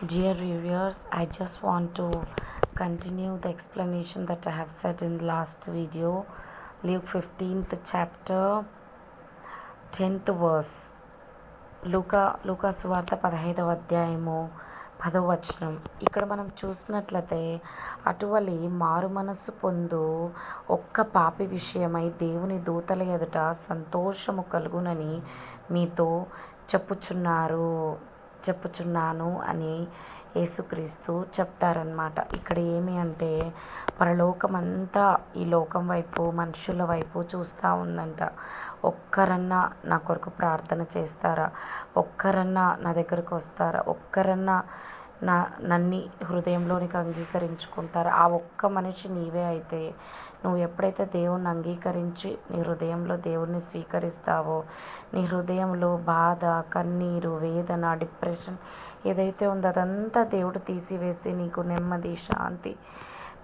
Dear viewers, I just want to continue the explanation that I have said in the last video. Luke 15th chapter, 10th verse. లూకా సువార్త 15వ అధ్యాయము 10వ వచనం. ఇక్కడ మనం చూసినట్లయితే అటువలి మారు మనస్సు పొందు ఒక్క పాపి విషయమై దేవుని దూతల ఎదుట సంతోషము కలుగునని మీతో చెప్పుచున్నాను అని యేసుక్రీస్తు చెప్తారనమాట. ఇక్కడ ఏమి అంటే పరలోకమంతా ఈ లోకం వైపు మనుషుల వైపు చూస్తూ ఉందంట. ఒక్కరన్నా నా కొరకు ప్రార్థన చేస్తారా, ఒక్కరన్నా నా దగ్గరకు వస్తారా, ఒక్కరన్నా నన్ను హృదయంలోనికి అంగీకరించుకుంటారా. ఆ ఒక్క మనిషి నీవే అయితే నువ్వు ఎప్పుడైతే దేవుణ్ణి అంగీకరించి నీ హృదయంలో దేవుణ్ణి స్వీకరిస్తావో, నీ హృదయంలో బాధ, కన్నీరు, వేదన, డిప్రెషన్ ఏదైతే ఉందో అదంతా దేవుడు తీసివేసి నీకు నెమ్మది, శాంతి,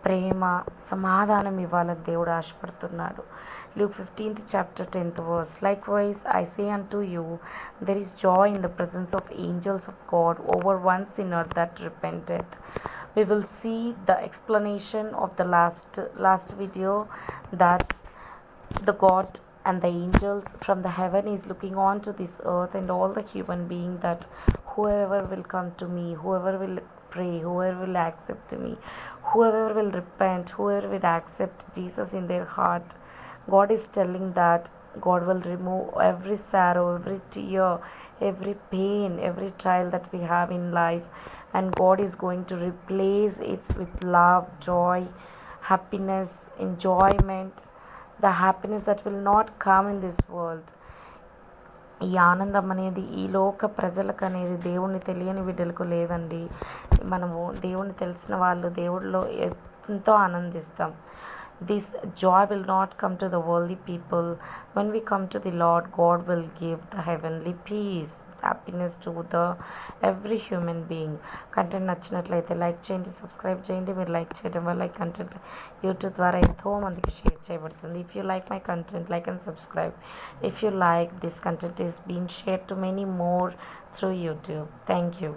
ప్రేమ, సమాధానం ఇవ్వాలని దేవుడు ఆశపడుతున్నాడు. Luke 15th chapter 10th verse. Likewise I say unto you, there is joy in the presence of angels of God over one sinner that repenteth. We will see the explanation of the last video, that the God and the angels from the heaven is looking on to this earth and all the human being, that whoever will come to me, whoever will pray, whoever will accept me, whoever will repent, whoever will accept Jesus in their heart, God is telling that God will remove every sorrow, every tear, every pain, every trial that we have in life, and God is going to replace it with love, joy, happiness, enjoyment, the happiness that will not come in this world. ఈ ఆనందం అనేది ఈ లోక ప్రజలకు అనేది దేవుణ్ణి తెలియని బిడ్డలకు లేదండి. మనము దేవుణ్ణి తెలిసిన వాళ్ళు దేవుడిలో ఎంతో ఆనందిస్తాం. This joy will not come to the worldly people. When we come to the Lord, God will give the heavenly peace, happiness to the every human being. Content నచ్చినట్లయితే లైక్ చేయండి, సబ్స్క్రైబ్ చేయండి. మీరు లైక్ చేయడం వల్ల ఈ content YouTube ద్వారా ఎంతో మందికి షేర్ చేయబడుతుంది. If you like my content, like and subscribe. If you like this content is been share to many more through YouTube. Thank you.